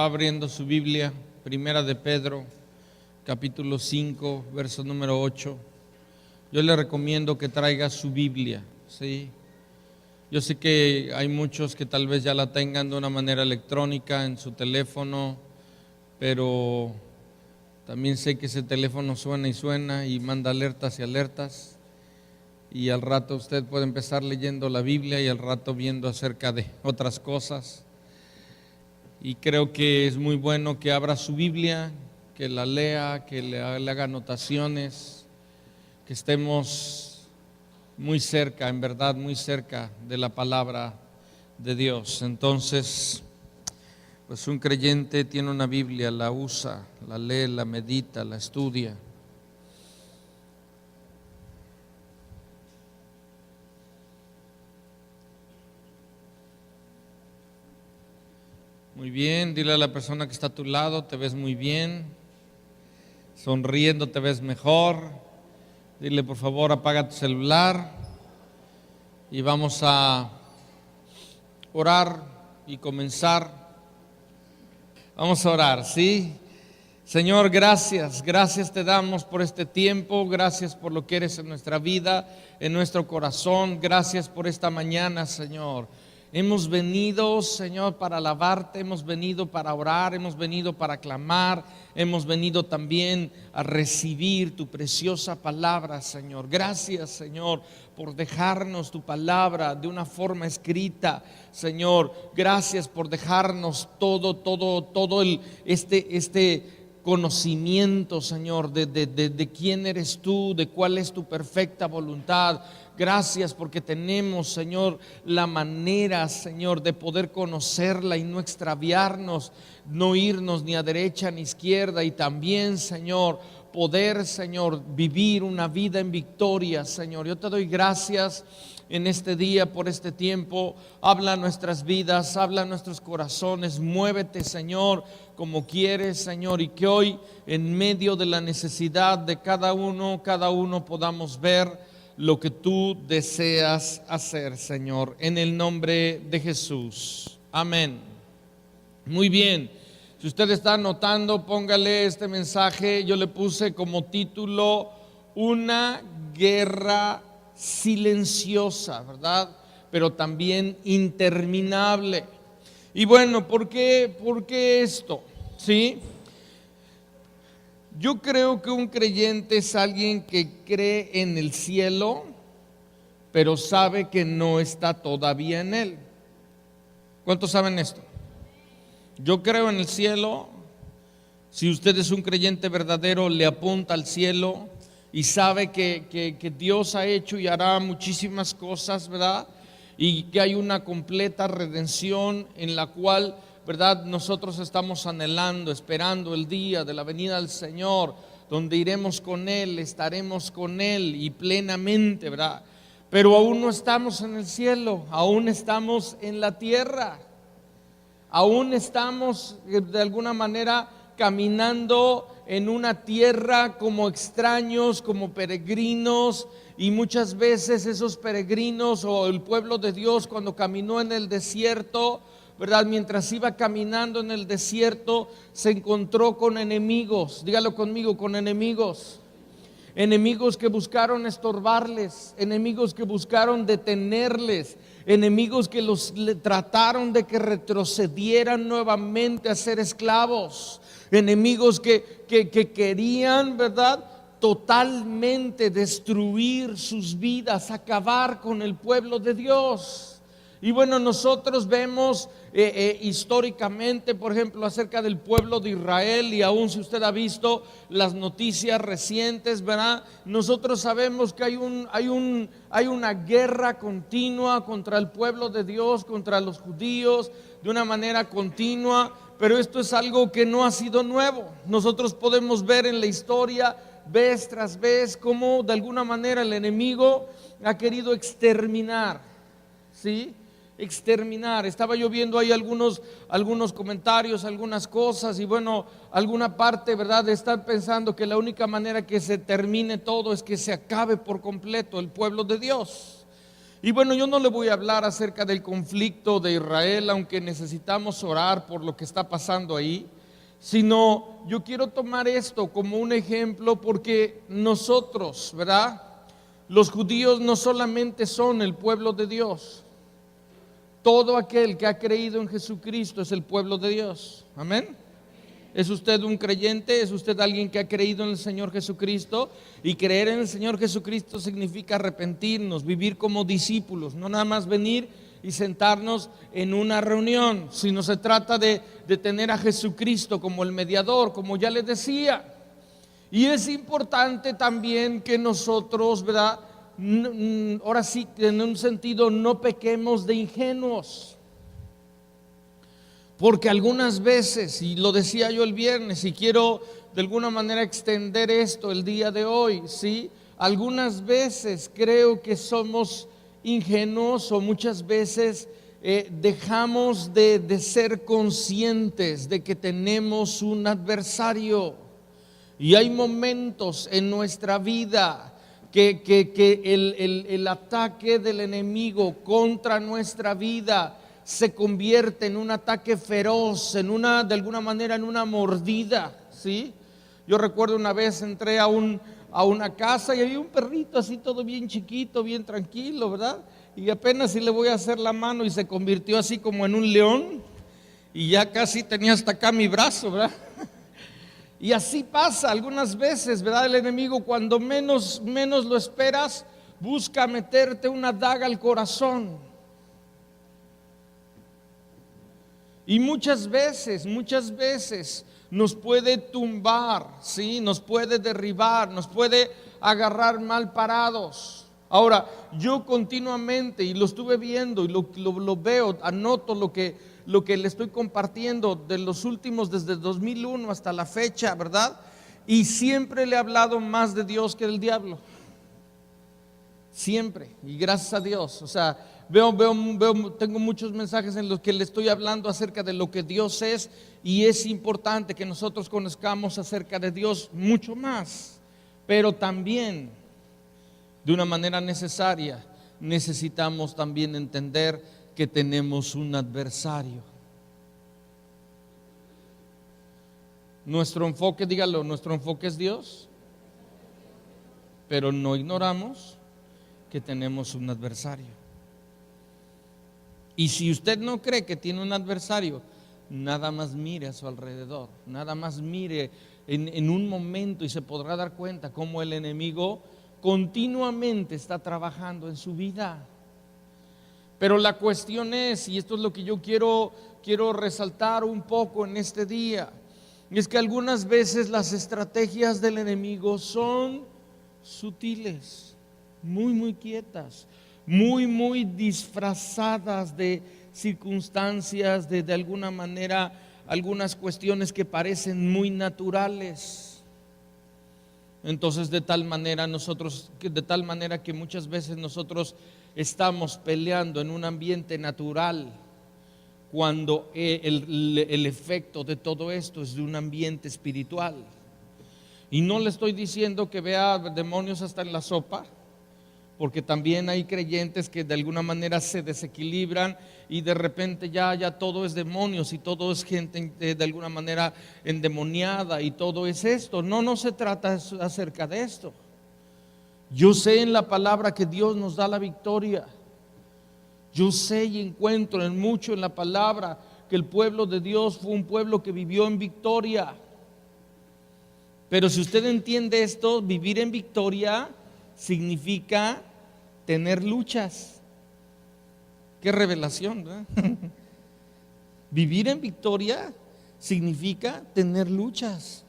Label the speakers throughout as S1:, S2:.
S1: Va abriendo su Biblia, Primera de Pedro, capítulo 5, verso número 8. Yo le recomiendo que traiga su Biblia, ¿sí? Yo sé que hay muchos que tal vez ya la tengan de una manera electrónica en su teléfono, pero también sé que ese teléfono suena y suena y manda alertas y alertas, y al rato usted puede empezar leyendo la Biblia y al rato viendo acerca de otras cosas. Y creo que es muy bueno que abra su Biblia, que la lea, que le haga anotaciones, que estemos muy cerca, en verdad muy cerca de la palabra de Dios. Entonces, pues un creyente tiene una Biblia, la usa, la lee, la medita, la estudia. Muy bien, dile a la persona que está a tu lado, te ves muy bien, sonriendo te ves mejor. Dile, por favor, apaga tu celular y vamos a orar y comenzar. Vamos a orar, ¿sí? Señor, gracias te damos por este tiempo, gracias por lo que eres en nuestra vida, en nuestro corazón, gracias por esta mañana, Señor. Hemos venido, Señor, para alabarte, hemos venido para orar, hemos venido para clamar, hemos venido también a recibir tu preciosa palabra, Señor. Gracias, Señor, por dejarnos tu palabra de una forma escrita, Señor. Gracias por dejarnos todo este conocimiento, Señor, de quién eres tú, de cuál es tu perfecta voluntad. Gracias porque tenemos, Señor, la manera, Señor, de poder conocerla y no extraviarnos, no irnos ni a derecha ni a izquierda, y también, Señor, poder, Señor, vivir una vida en victoria, Señor. Yo te doy gracias en este día por este tiempo. Habla a nuestras vidas, habla a nuestros corazones, muévete, Señor, como quieres, Señor, y que hoy en medio de la necesidad de cada uno podamos ver lo que tú deseas hacer, Señor, en el nombre de Jesús. Amén. Muy bien. Si usted está anotando, póngale este mensaje. Yo le puse como título: una guerra silenciosa, ¿verdad? Pero también interminable. Y bueno, ¿por qué esto? ¿Sí? Yo creo que un creyente es alguien que cree en el cielo, pero sabe que no está todavía en él. ¿Cuántos saben esto? Yo creo en el cielo. Si usted es un creyente verdadero, le apunta al cielo y sabe que Dios ha hecho y hará muchísimas cosas, ¿verdad? Y que hay una completa redención en la cual, ¿verdad?, nosotros estamos anhelando, esperando el día de la venida del Señor, donde iremos con Él, estaremos con Él y plenamente, ¿verdad? Pero aún no estamos en el cielo, aún estamos en la tierra, aún estamos de alguna manera caminando en una tierra como extraños, como peregrinos. Y muchas veces esos peregrinos o el pueblo de Dios, cuando caminó en el desierto, ¿verdad?, mientras iba caminando en el desierto, se encontró con enemigos. Dígalo conmigo, con enemigos. Enemigos que buscaron estorbarles, enemigos que buscaron detenerles, enemigos que trataron de que retrocedieran nuevamente a ser esclavos, enemigos que querían, ¿verdad?, totalmente destruir sus vidas, acabar con el pueblo de Dios. Y bueno, nosotros vemos históricamente, por ejemplo, acerca del pueblo de Israel, y aún si usted ha visto las noticias recientes, ¿verdad?, nosotros sabemos que hay una guerra continua contra el pueblo de Dios, contra los judíos, de una manera continua. Pero esto es algo que no ha sido nuevo. Nosotros podemos ver en la historia, vez tras vez, cómo de alguna manera el enemigo ha querido exterminar, ¿sí? Exterminar. Estaba yo viendo ahí algunos comentarios, algunas cosas, y bueno, alguna parte, ¿verdad?, están pensando que la única manera que se termine todo es que se acabe por completo el pueblo de Dios. Y bueno, yo no le voy a hablar acerca del conflicto de Israel, aunque necesitamos orar por lo que está pasando ahí, sino yo quiero tomar esto como un ejemplo porque nosotros, ¿verdad? Los judíos no solamente son el pueblo de Dios. Todo aquel que ha creído en Jesucristo es el pueblo de Dios. Amén. ¿Es usted un creyente? ¿Es usted alguien que ha creído en el Señor Jesucristo? Y creer en el Señor Jesucristo significa arrepentirnos, vivir como discípulos, no nada más venir y sentarnos en una reunión, sino se trata de tener a Jesucristo como el mediador, como ya les decía. Y es importante también que nosotros, ¿verdad? Ahora sí, en un sentido, no pequemos de ingenuos. Porque algunas veces, y lo decía yo el viernes, y quiero de alguna manera extender esto el día de hoy, ¿sí? Algunas veces creo que somos ingenuos o muchas veces dejamos de ser conscientes de que tenemos un adversario. Y hay momentos en nuestra vida que el ataque del enemigo contra nuestra vida se convierte en un ataque feroz, de alguna manera en una mordida, ¿sí? Yo recuerdo una vez entré a una casa y había un perrito así todo bien chiquito, bien tranquilo, ¿verdad? Y apenas si le voy a hacer la mano y se convirtió así como en un león y ya casi tenía hasta acá mi brazo, ¿verdad? Y así pasa algunas veces, ¿verdad? El enemigo cuando menos lo esperas busca meterte una daga al corazón. Y muchas veces nos puede tumbar, ¿sí? Nos puede derribar, nos puede agarrar mal parados. Ahora, yo continuamente, y lo estuve viendo y lo veo, anoto lo que le estoy compartiendo de los últimos, desde 2001 hasta la fecha, ¿verdad? Y siempre le he hablado más de Dios que del diablo. Siempre, y gracias a Dios. O sea, tengo muchos mensajes en los que le estoy hablando acerca de lo que Dios es, y es importante que nosotros conozcamos acerca de Dios mucho más, pero también de una manera necesaria necesitamos también entender que tenemos un adversario. Nuestro enfoque, dígalo, nuestro enfoque es Dios, pero no ignoramos que tenemos un adversario. Y si usted no cree que tiene un adversario, nada más mire a su alrededor, nada más mire en un momento y se podrá dar cuenta cómo el enemigo continuamente está trabajando en su vida. Pero la cuestión es, y esto es lo que yo quiero resaltar un poco en este día, es que algunas veces las estrategias del enemigo son sutiles, muy quietas, muy disfrazadas de circunstancias, de alguna manera, algunas cuestiones que parecen muy naturales. Entonces de tal manera que muchas veces nosotros estamos peleando en un ambiente natural, cuando el efecto de todo esto es de un ambiente espiritual. Y no le estoy diciendo que vea demonios hasta en la sopa, porque también hay creyentes que de alguna manera se desequilibran y de repente ya todo es demonios y todo es gente de alguna manera endemoniada y todo es esto. No se trata acerca de esto. Yo sé en la palabra que Dios nos da la victoria. Yo sé y encuentro mucho en la palabra que el pueblo de Dios fue un pueblo que vivió en victoria. Pero si usted entiende esto, vivir en victoria significa tener luchas. Qué revelación, ¿verdad? Vivir en victoria significa tener luchas.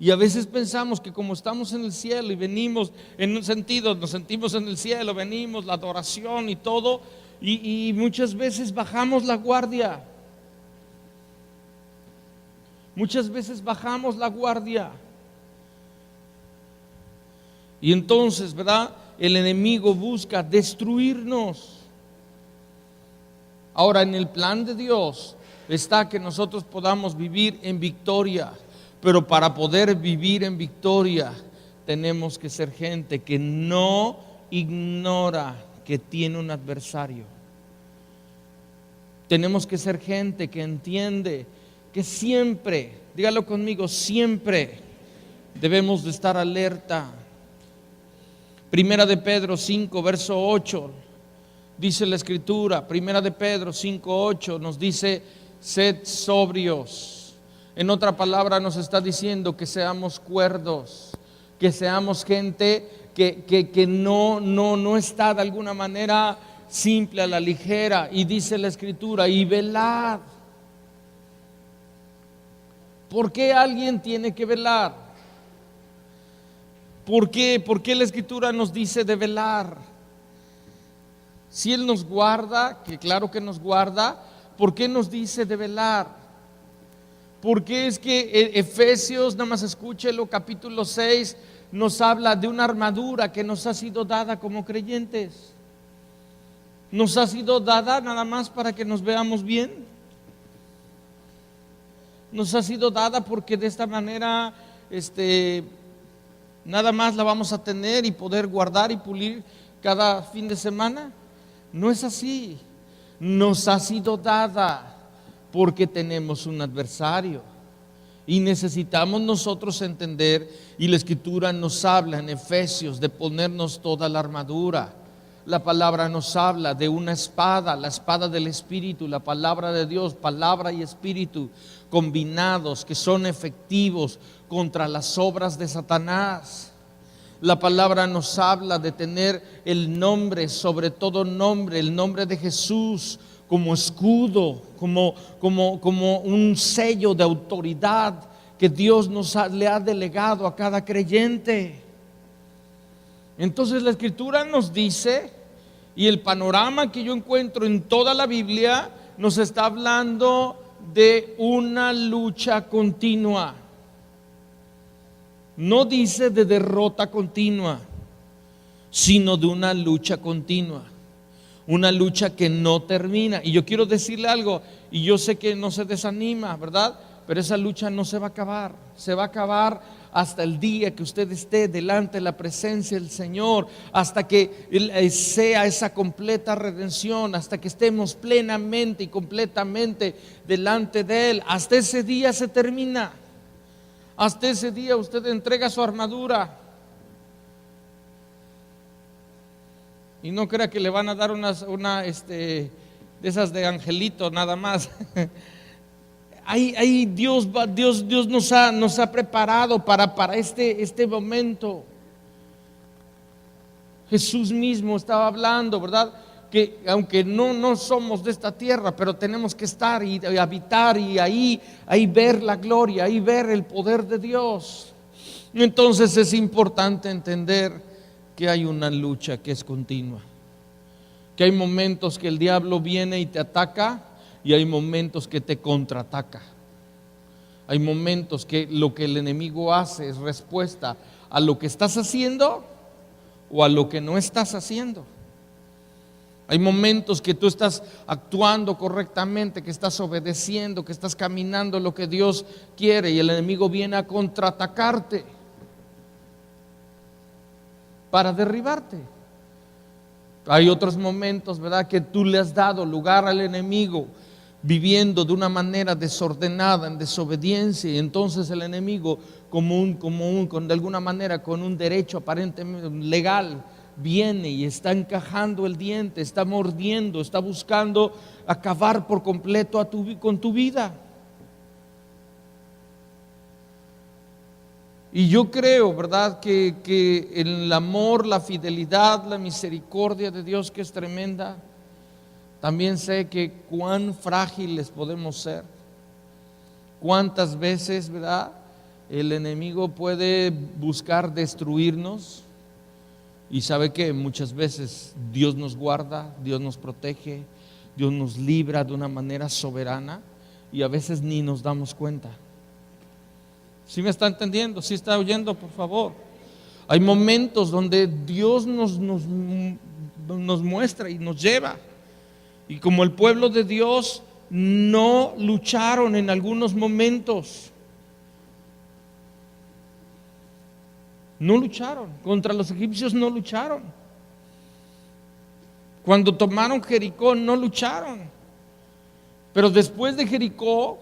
S1: Y a veces pensamos que como estamos en el cielo y venimos en un sentido, nos sentimos en el cielo, venimos, la adoración y todo, y muchas veces bajamos la guardia. Muchas veces bajamos la guardia. Y entonces, ¿verdad? El enemigo busca destruirnos. Ahora, en el plan de Dios está que nosotros podamos vivir en victoria. Pero para poder vivir en victoria tenemos que ser gente que no ignora que tiene un adversario. Tenemos que ser gente que entiende que siempre, dígalo conmigo, siempre debemos de estar alerta. Primera de Pedro 5, verso 8, dice la Escritura, Primera de Pedro 5, 8 nos dice, sed sobrios. En otra palabra nos está diciendo que seamos cuerdos, que seamos gente que no está de alguna manera simple, a la ligera. Y dice la Escritura, y velad. ¿Por qué alguien tiene que velar? ¿Por qué? ¿Por qué la Escritura nos dice de velar? Si Él nos guarda, que claro que nos guarda, ¿por qué nos dice de velar? Porque es que Efesios, nada más escúchelo, capítulo 6, nos habla de una armadura que nos ha sido dada como creyentes. Nos ha sido dada nada más para que nos veamos bien. Nos ha sido dada porque de esta manera nada más la vamos a tener y poder guardar y pulir cada fin de semana. No es así. Nos ha sido dada porque tenemos un adversario y necesitamos nosotros entender, y la Escritura nos habla en Efesios de ponernos toda la armadura. La palabra nos habla de una espada, la espada del Espíritu, la palabra de Dios, palabra y Espíritu combinados, que son efectivos contra las obras de Satanás. La palabra nos habla de tener el nombre, sobre todo nombre, el nombre de Jesús como escudo, como un sello de autoridad que Dios le ha delegado a cada creyente. Entonces la Escritura nos dice, y el panorama que yo encuentro en toda la Biblia nos está hablando de una lucha continua. No dice de derrota continua, sino de una lucha continua. Una lucha que no termina. Y yo quiero decirle algo, y yo sé que no se desanima, ¿verdad? Pero esa lucha no se va a acabar. Se va a acabar hasta el día que usted esté delante de la presencia del Señor, hasta que sea esa completa redención, hasta que estemos plenamente y completamente delante de Él. Hasta ese día se termina. Hasta ese día usted entrega su armadura. Y no crea que le van a dar una de esas de angelito nada más. Ahí Dios nos ha preparado para este momento. Jesús mismo estaba hablando, ¿verdad? Que aunque no somos de esta tierra, pero tenemos que estar y habitar y ahí ver la gloria, ahí ver el poder de Dios. Entonces es importante entender que hay una lucha que es continua, que hay momentos que el diablo viene y te ataca, y hay momentos que te contraataca. Hay momentos que lo que el enemigo hace es respuesta a lo que estás haciendo o a lo que no estás haciendo. Hay momentos que tú estás actuando correctamente, que estás obedeciendo, que estás caminando lo que Dios quiere, y el enemigo viene a contraatacarte para derribarte. Hay otros momentos, ¿verdad?, que tú le has dado lugar al enemigo viviendo de una manera desordenada, en desobediencia, y entonces el enemigo de alguna manera con un derecho aparentemente legal viene y está encajando el diente, está mordiendo, está buscando acabar por completo con tu vida. Y yo creo, ¿verdad?, que el amor, la fidelidad, la misericordia de Dios, que es tremenda, también sé que cuán frágiles podemos ser. Cuántas veces, ¿verdad?, el enemigo puede buscar destruirnos. Y sabe que muchas veces Dios nos guarda, Dios nos protege, Dios nos libra de una manera soberana, y a veces ni nos damos cuenta. ¿Sí me está entendiendo? ¿Sí está oyendo, por favor? Hay momentos donde Dios nos muestra y nos lleva. Y como el pueblo de Dios no lucharon en algunos momentos. No lucharon. Contra los egipcios no lucharon. Cuando tomaron Jericó no lucharon, pero después de Jericó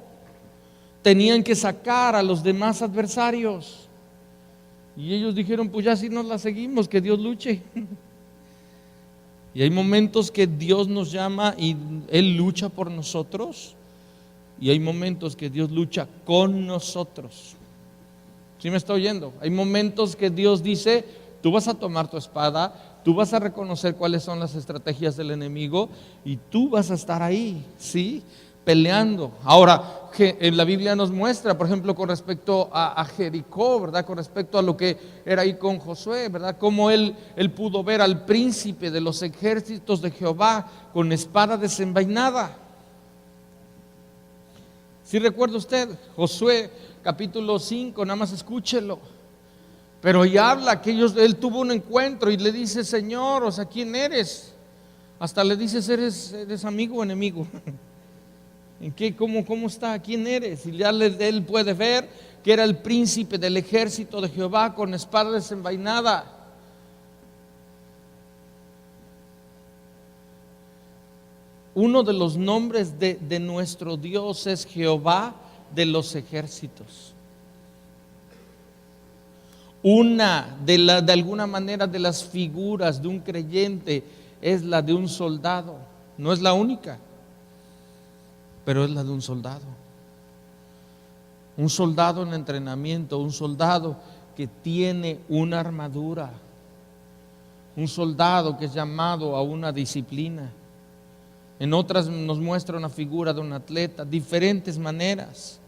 S1: tenían que sacar a los demás adversarios. Y ellos dijeron, pues ya si nos la seguimos, que Dios luche. Y hay momentos que Dios nos llama y Él lucha por nosotros. Y hay momentos que Dios lucha con nosotros. ¿Sí me está oyendo? Hay momentos que Dios dice, tú vas a tomar tu espada, tú vas a reconocer cuáles son las estrategias del enemigo y tú vas a estar ahí, ¿sí? Peleando. Ahora, en la Biblia nos muestra, por ejemplo, con respecto a Jericó, ¿verdad? Con respecto a lo que era ahí con Josué, ¿verdad? Cómo él pudo ver al príncipe de los ejércitos de Jehová con espada desenvainada. ¿Sí recuerda usted? Josué capítulo 5, nada más escúchelo. Pero ahí habla que él tuvo un encuentro y le dice, Señor, o sea, ¿quién eres? Hasta le dices, ¿eres amigo o enemigo? ¿En qué? ¿Cómo está? ¿Quién eres? Y ya él puede ver que era el príncipe del ejército de Jehová con espada desenvainada. Uno de los nombres de nuestro Dios es Jehová de los ejércitos. Una de alguna manera de las figuras de un creyente es la de un soldado. No es la única, pero es la de un soldado. Un soldado en entrenamiento, un soldado que tiene una armadura, un soldado que es llamado a una disciplina. En otras nos muestra una figura de un atleta, diferentes maneras.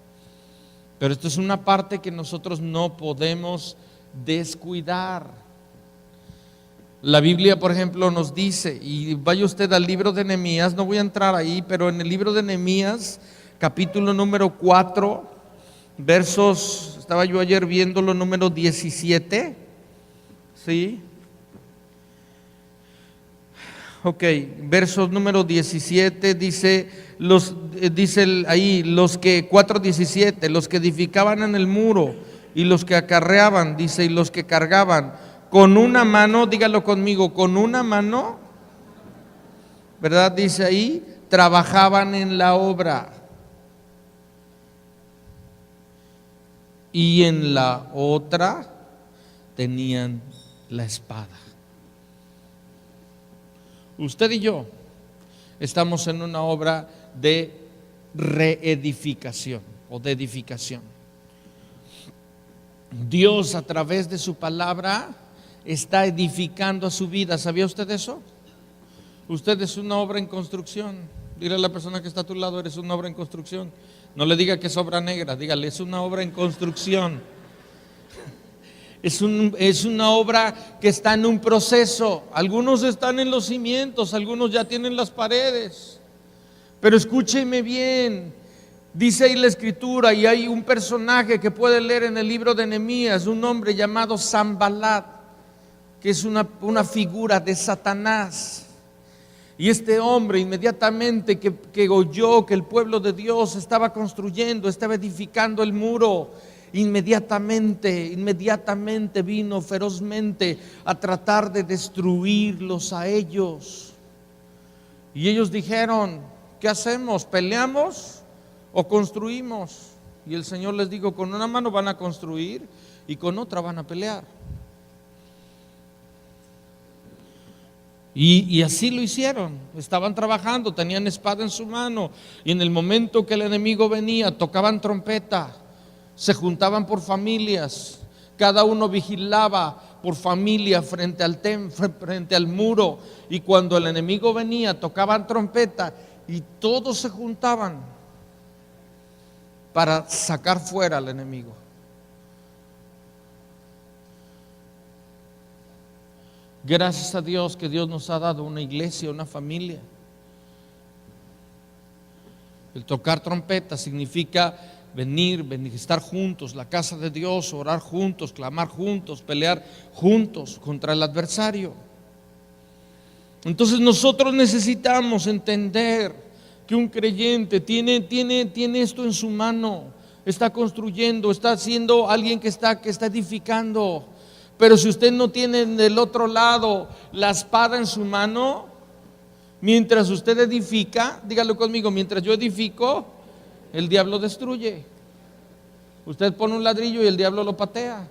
S1: Pero esto es una parte que nosotros no podemos descuidar. La Biblia, por ejemplo, nos dice, y vaya usted al libro de Nehemías, no voy a entrar ahí, pero en el libro de Nehemías, capítulo número 4, versos, estaba yo ayer viéndolo, número 17, ¿sí? Ok, versos número 17 dice ahí, 4:17, los que edificaban en el muro y los que acarreaban, dice, y los que cargaban, con una mano, dígalo conmigo, con una mano, ¿verdad? Dice ahí, trabajaban en la obra. Y en la otra tenían la espada. Usted y yo estamos en una obra de reedificación o de edificación. Dios a través de su palabra está edificando a su vida. ¿Sabía usted eso? Usted es una obra en construcción. Dile a la persona que está a tu lado, eres una obra en construcción. No le diga que es obra negra, dígale, es una obra en construcción. Es una obra que está en un proceso. Algunos están en los cimientos, algunos ya tienen las paredes. Pero escúcheme bien, dice ahí la escritura, y hay un personaje que puede leer en el libro de Nehemías, un hombre llamado Sanballat, que es una figura de Satanás. Y este hombre inmediatamente que oyó que el pueblo de Dios estaba construyendo, estaba edificando el muro, inmediatamente vino ferozmente a tratar de destruirlos a ellos. Y ellos dijeron, ¿qué hacemos? ¿Peleamos o construimos? Y el Señor les dijo, con una mano van a construir y con otra van a pelear. Y así lo hicieron. Estaban trabajando, tenían espada en su mano, y en el momento que el enemigo venía, tocaban trompeta, se juntaban por familias, cada uno vigilaba por familia frente al muro, y cuando el enemigo venía, tocaban trompeta y todos se juntaban para sacar fuera al enemigo. Gracias a Dios que Dios nos ha dado una iglesia, una familia. El tocar trompeta significa venir, estar juntos, la casa de Dios, orar juntos, clamar juntos, pelear juntos contra el adversario. Entonces nosotros necesitamos entender que un creyente tiene esto en su mano, está construyendo, está siendo alguien que está edificando. Pero si usted no tiene del otro lado la espada en su mano, Mientras usted edifica, dígalo conmigo, mientras yo edifico, el diablo destruye. Usted pone un ladrillo y el diablo lo patea.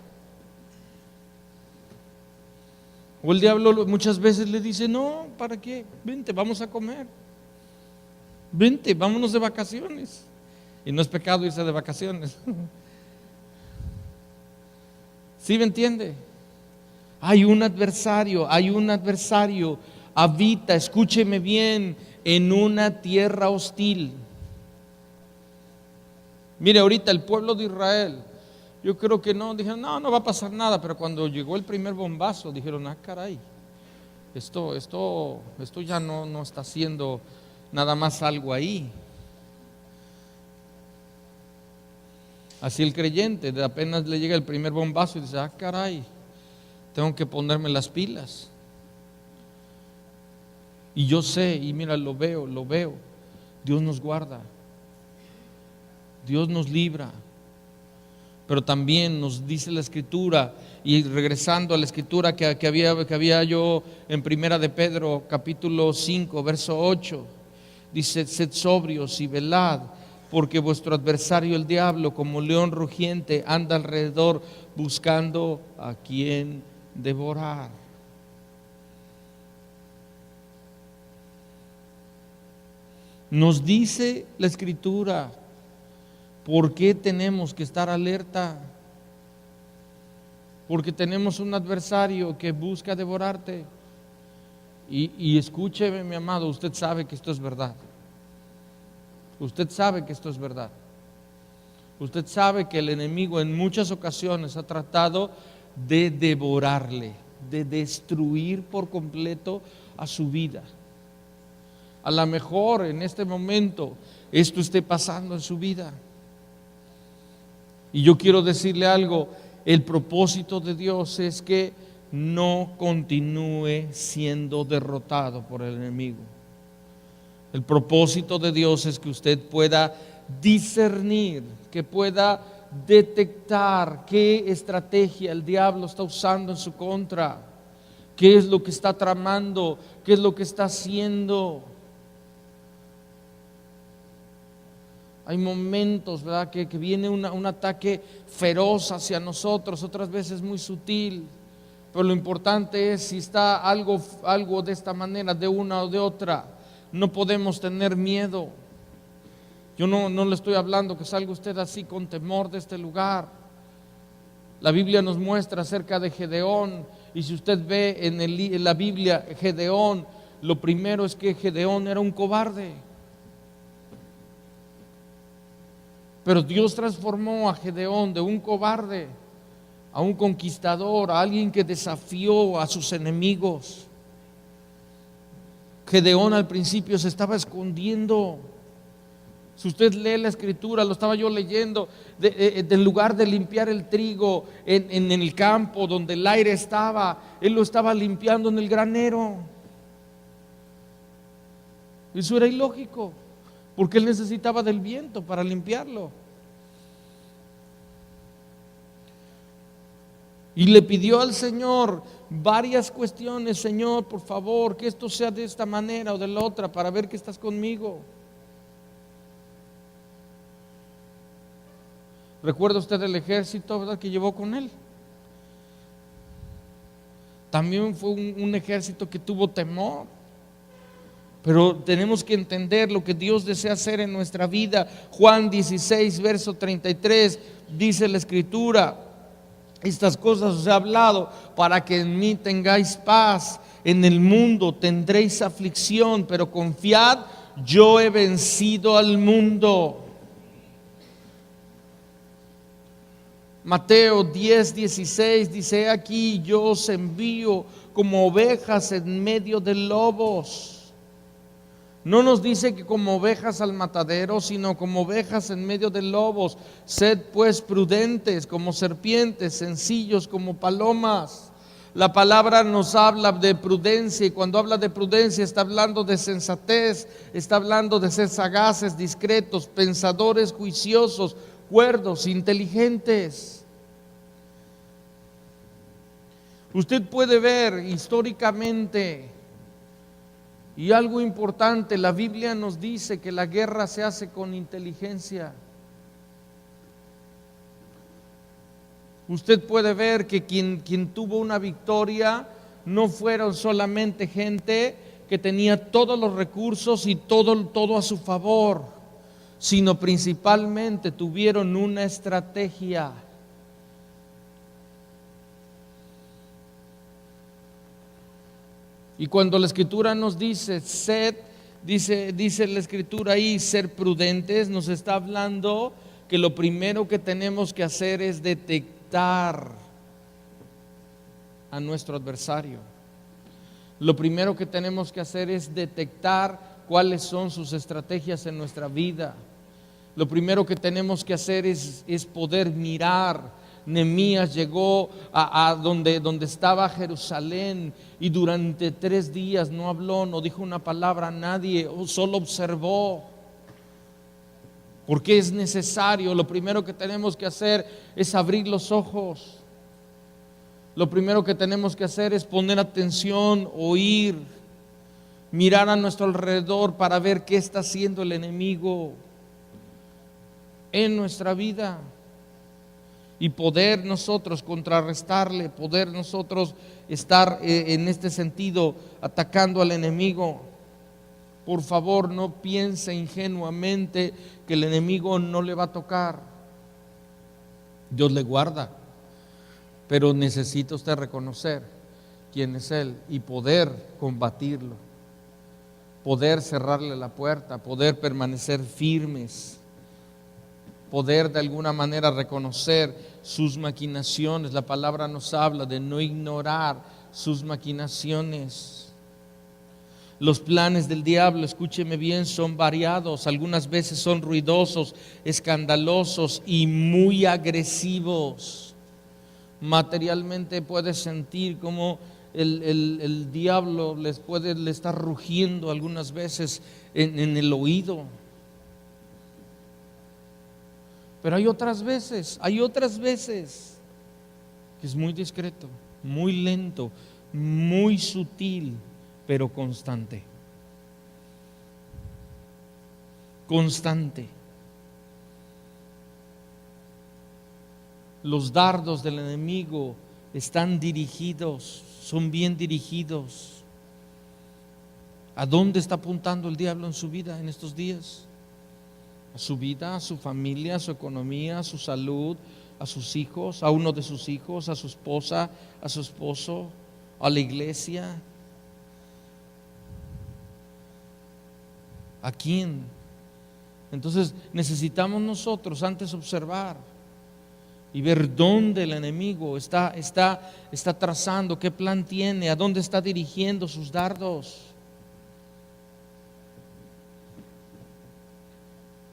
S1: O el diablo muchas veces le dice, no, ¿para qué? Vente, vamos a comer. Vente, vámonos de vacaciones. Y no es pecado irse de vacaciones. ¿Sí me entiende? Hay un adversario habita, escúcheme bien, en una tierra hostil. Mire, ahorita el pueblo de Israel, yo creo que no, dijeron, no va a pasar nada, pero cuando llegó el primer bombazo, dijeron, caray, esto ya no está haciendo nada más algo ahí. Así el creyente, de apenas le llega el primer bombazo y dice, caray, tengo que ponerme las pilas. Y yo sé, y mira, lo veo, Dios nos guarda, Dios nos libra, pero también nos dice la Escritura, y regresando a la Escritura que había yo en Primera de Pedro, capítulo 5, verso 8, dice, sed sobrios y velad, porque vuestro adversario el diablo, como león rugiente, anda alrededor buscando a quien devorar. Nos dice la Escritura, ¿por qué tenemos que estar alerta? Porque tenemos un adversario que busca devorarte. Y escúcheme, mi amado, usted sabe que esto es verdad. Usted sabe que esto es verdad. Usted sabe que el enemigo en muchas ocasiones ha tratado de devorarle, de destruir por completo a su vida. A lo mejor en este momento esto esté pasando en su vida. Y yo quiero decirle algo, el propósito de Dios es que no continúe siendo derrotado por el enemigo. El propósito de Dios es que usted pueda discernir, que pueda detectar qué estrategia el diablo está usando en su contra, qué es lo que está tramando, qué es lo que está haciendo. Hay momentos, ¿verdad?, que viene un ataque feroz hacia nosotros, otras veces muy sutil, pero lo importante es si está algo de esta manera, de una o de otra, no podemos tener miedo. Yo no le estoy hablando que salga usted así con temor de este lugar. La Biblia nos muestra acerca de Gedeón, y si usted ve en la Biblia Gedeón, lo primero es que Gedeón era un cobarde. Pero Dios transformó a Gedeón de un cobarde a un conquistador, a alguien que desafió a sus enemigos. Gedeón al principio se estaba escondiendo. Si usted lee la Escritura, lo estaba yo leyendo, del lugar de limpiar el trigo en el campo donde el aire estaba, él lo estaba limpiando en el granero. Eso era ilógico, porque él necesitaba del viento para limpiarlo. Y le pidió al Señor varias cuestiones: Señor, por favor, que esto sea de esta manera o de la otra, para ver que estás conmigo. ¿Recuerda usted el ejército, verdad, que llevó con él? También fue un ejército que tuvo temor. Pero tenemos que entender lo que Dios desea hacer en nuestra vida. Juan 16, verso 33, dice la Escritura: estas cosas os he hablado para que en mí tengáis paz. En el mundo tendréis aflicción, pero confiad, yo he vencido al mundo. Mateo 10, 16 dice: aquí yo os envío como ovejas en medio de lobos. No nos dice que como ovejas al matadero, sino como ovejas en medio de lobos. Sed pues prudentes como serpientes, sencillos como palomas. La palabra nos habla de prudencia, y cuando habla de prudencia está hablando de sensatez, está hablando de ser sagaces, discretos, pensadores, juiciosos, cuerdos, inteligentes. Usted puede ver históricamente Y algo importante, la Biblia nos dice que la guerra se hace con inteligencia. Usted puede ver que quien tuvo una victoria no fueron solamente gente que tenía todos los recursos y todo a su favor, sino principalmente tuvieron una estrategia. Y cuando la Escritura nos dice, dice la Escritura ahí, ser prudentes, nos está hablando que lo primero que tenemos que hacer es detectar a nuestro adversario. Lo primero que tenemos que hacer es detectar cuáles son sus estrategias en nuestra vida. Lo primero que tenemos que hacer es poder mirar. Nehemías llegó a donde estaba Jerusalén y durante 3 días no habló, no dijo una palabra a nadie, solo observó. Porque es necesario, lo primero que tenemos que hacer es abrir los ojos. Lo primero que tenemos que hacer es poner atención, oír, mirar a nuestro alrededor para ver qué está haciendo el enemigo en nuestra vida. Y poder nosotros contrarrestarle, poder nosotros estar en este sentido atacando al enemigo. Por favor, no piense ingenuamente que el enemigo no le va a tocar. Dios le guarda, pero necesita usted reconocer quién es Él y poder combatirlo, poder cerrarle la puerta, poder permanecer firmes, poder de alguna manera reconocer sus maquinaciones. La palabra nos habla de no ignorar sus maquinaciones. Los planes del diablo, escúcheme bien, son variados. Algunas veces son ruidosos, escandalosos y muy agresivos. Materialmente puedes sentir como el diablo le está rugiendo algunas veces en el oído. Pero hay otras veces que es muy discreto, muy lento, muy sutil, pero constante. Constante. Los dardos del enemigo están dirigidos, son bien dirigidos. ¿A dónde está apuntando el diablo en su vida en estos días? A su vida, a su familia, a su economía, a su salud, a sus hijos, a uno de sus hijos, a su esposa, a su esposo, a la iglesia. ¿A quién? Entonces necesitamos nosotros antes observar y ver dónde el enemigo está trazando, qué plan tiene, a dónde está dirigiendo sus dardos.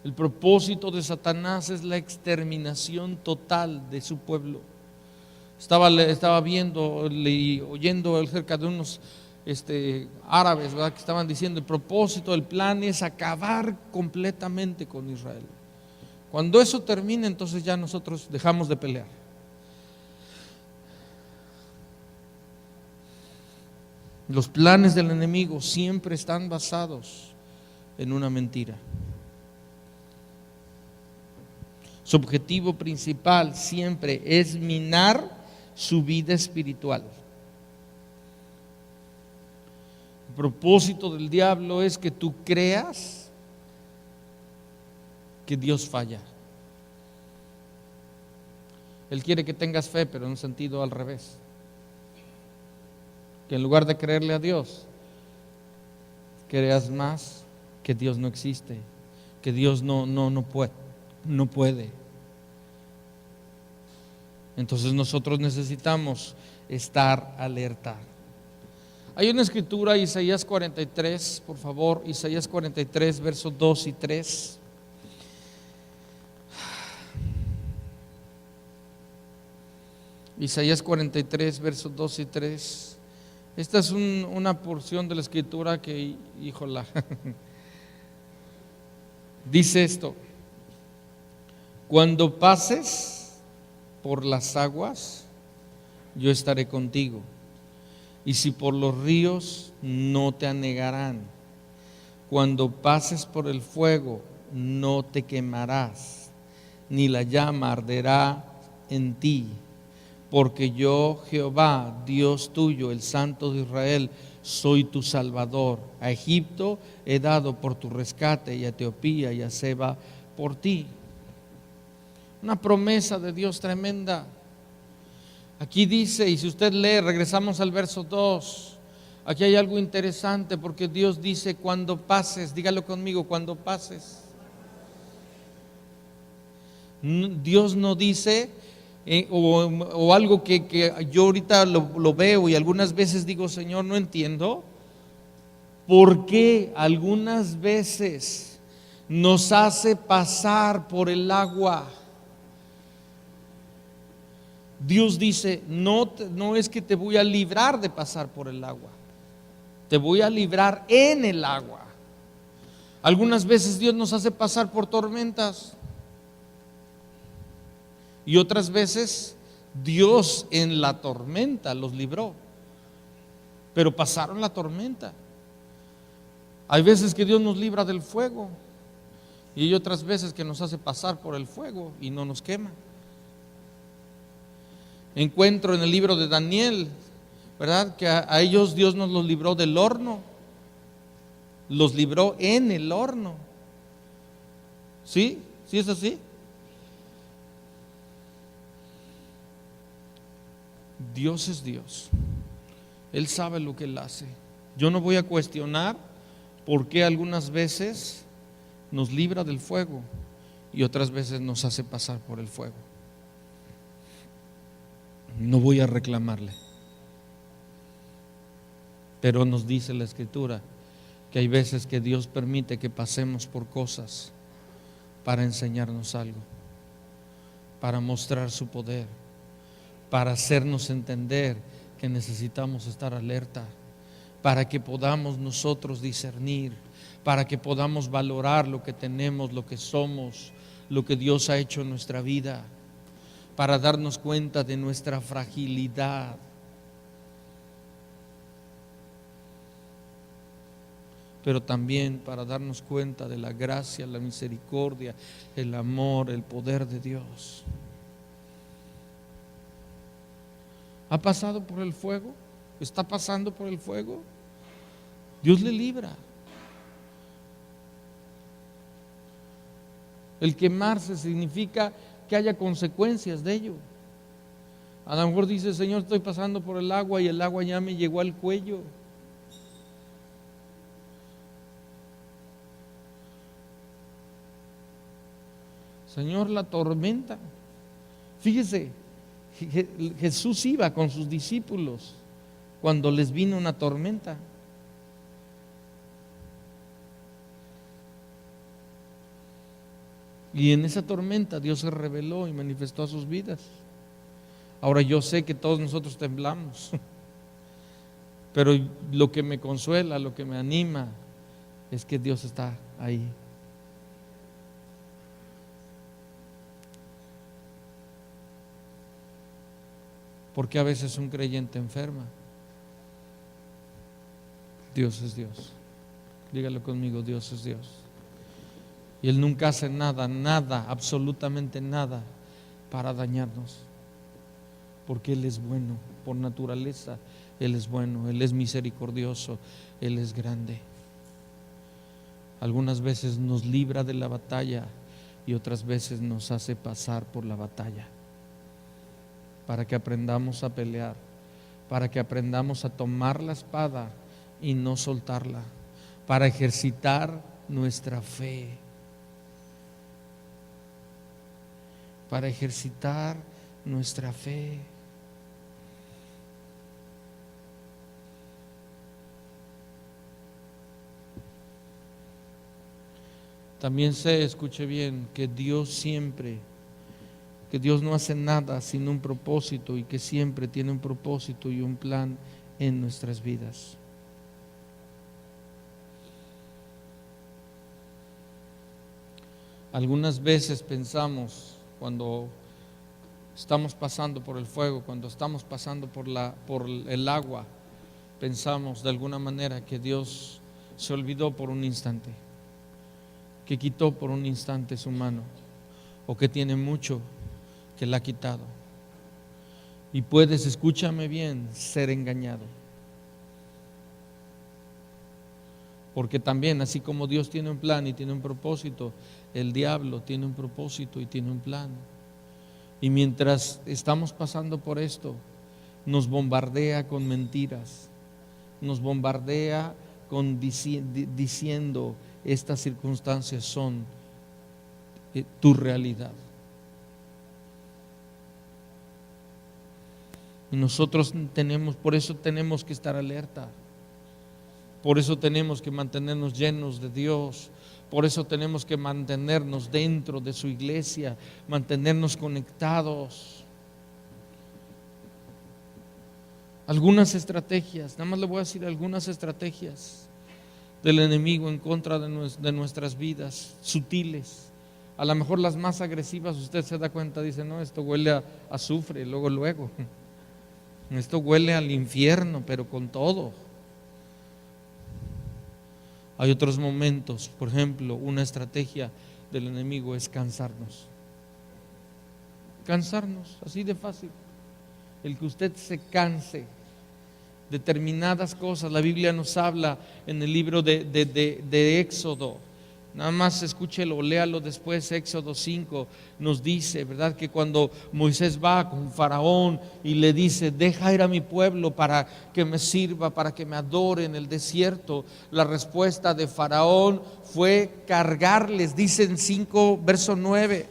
S1: El propósito de Satanás es la exterminación total de su pueblo. Estaba viendo y oyendo acerca de unos árabes, ¿verdad?, que estaban diciendo el propósito, el plan es acabar completamente con Israel. Cuando eso termine, entonces ya nosotros dejamos de pelear. Los planes del enemigo siempre están basados en una mentira. Su objetivo principal siempre es minar su vida espiritual. El propósito del diablo es que tú creas que Dios falla. Él quiere que tengas fe, pero en un sentido al revés. Que en lugar de creerle a Dios, creas más que Dios no existe, que Dios no puede. Entonces nosotros necesitamos estar alerta. Hay una escritura, Isaías 43, por favor, Isaías 43, versos 2 y 3. Isaías 43, versos 2 y 3. Esta es una porción de la escritura que, híjola, dice esto: cuando pases por las aguas, yo estaré contigo, y si por los ríos, no te anegarán. Cuando pases por el fuego, no te quemarás, ni la llama arderá en ti. Porque yo, Jehová, Dios tuyo, el Santo de Israel, soy tu Salvador. A Egipto he dado por tu rescate, y a Etiopía y a Seba por ti. Una promesa de Dios tremenda. Aquí dice, y si usted lee, regresamos al verso 2. Aquí hay algo interesante, porque Dios dice: cuando pases, dígalo conmigo, cuando pases. Dios no dice o algo que yo ahorita lo veo, y algunas veces digo: Señor, no entiendo por qué algunas veces nos hace pasar por el agua. Dios dice: no es que te voy a librar de pasar por el agua, te voy a librar en el agua. Algunas veces Dios nos hace pasar por tormentas, y otras veces Dios en la tormenta los libró, pero pasaron la tormenta. Hay veces que Dios nos libra del fuego, y hay otras veces que nos hace pasar por el fuego y no nos quema. Encuentro en el libro de Daniel, ¿verdad?, que a ellos Dios nos los libró del horno, los libró en el horno. ¿Sí? ¿Sí es así? Dios es Dios, Él sabe lo que Él hace. Yo no voy a cuestionar por qué algunas veces nos libra del fuego y otras veces nos hace pasar por el fuego. No voy a reclamarle, pero nos dice la Escritura que hay veces que Dios permite que pasemos por cosas para enseñarnos algo, para mostrar su poder, para hacernos entender que necesitamos estar alerta, para que podamos nosotros discernir, para que podamos valorar lo que tenemos, lo que somos, lo que Dios ha hecho en nuestra vida, para darnos cuenta de nuestra fragilidad. Pero también para darnos cuenta de la gracia, la misericordia, el amor, el poder de Dios. ¿Ha pasado por el fuego? ¿Está pasando por el fuego? Dios le libra. El quemarse significa que haya consecuencias de ello. A lo mejor dice: Señor, estoy pasando por el agua y el agua ya me llegó al cuello. Señor, la tormenta. Fíjese, Jesús iba con sus discípulos cuando les vino una tormenta. Y en esa tormenta Dios se reveló y manifestó a sus vidas. Ahora yo sé que todos nosotros temblamos, pero lo que me consuela, lo que me anima, es que Dios está ahí. Porque a veces un creyente enferma. Dios es Dios. Dígalo conmigo: Dios es Dios. Y Él nunca hace nada, absolutamente nada para dañarnos. Porque Él es bueno, por naturaleza Él es bueno, Él es misericordioso, Él es grande. Algunas veces nos libra de la batalla y otras veces nos hace pasar por la batalla, para que aprendamos a pelear, para que aprendamos a tomar la espada y no soltarla, para ejercitar nuestra fe, para ejercitar nuestra fe. También escuche bien, que Dios no hace nada sin un propósito, y que siempre tiene un propósito y un plan en nuestras vidas. Algunas veces pensamos, cuando estamos pasando por el fuego, cuando estamos pasando por el agua, pensamos de alguna manera que Dios se olvidó por un instante, que quitó por un instante su mano, o que tiene mucho que la ha quitado. Y puedes, escúchame bien, ser engañado. Porque también, así como Dios tiene un plan y tiene un propósito, el diablo tiene un propósito y tiene un plan. Y mientras estamos pasando por esto, nos bombardea con mentiras, nos bombardea con diciendo estas circunstancias son tu realidad. Y nosotros por eso tenemos que estar alerta. Por eso tenemos que mantenernos llenos de Dios. Por eso tenemos que mantenernos dentro de su iglesia, mantenernos conectados. Algunas estrategias, nada más le voy a decir algunas estrategias del enemigo en contra de nuestras vidas, sutiles. A lo mejor las más agresivas, usted se da cuenta, dice, no, esto huele a azufre, luego. Esto huele al infierno, pero con todo. Hay otros momentos, por ejemplo, una estrategia del enemigo es cansarnos. Cansarnos, así de fácil. El que usted se canse determinadas cosas. La Biblia nos habla en el libro de Éxodo. Nada más escúchelo, léalo después. Éxodo 5 nos dice, ¿verdad?, que cuando Moisés va con Faraón y le dice, deja ir a mi pueblo para que me sirva, para que me adore en el desierto, la respuesta de Faraón fue cargarles. Dice en 5 verso 9,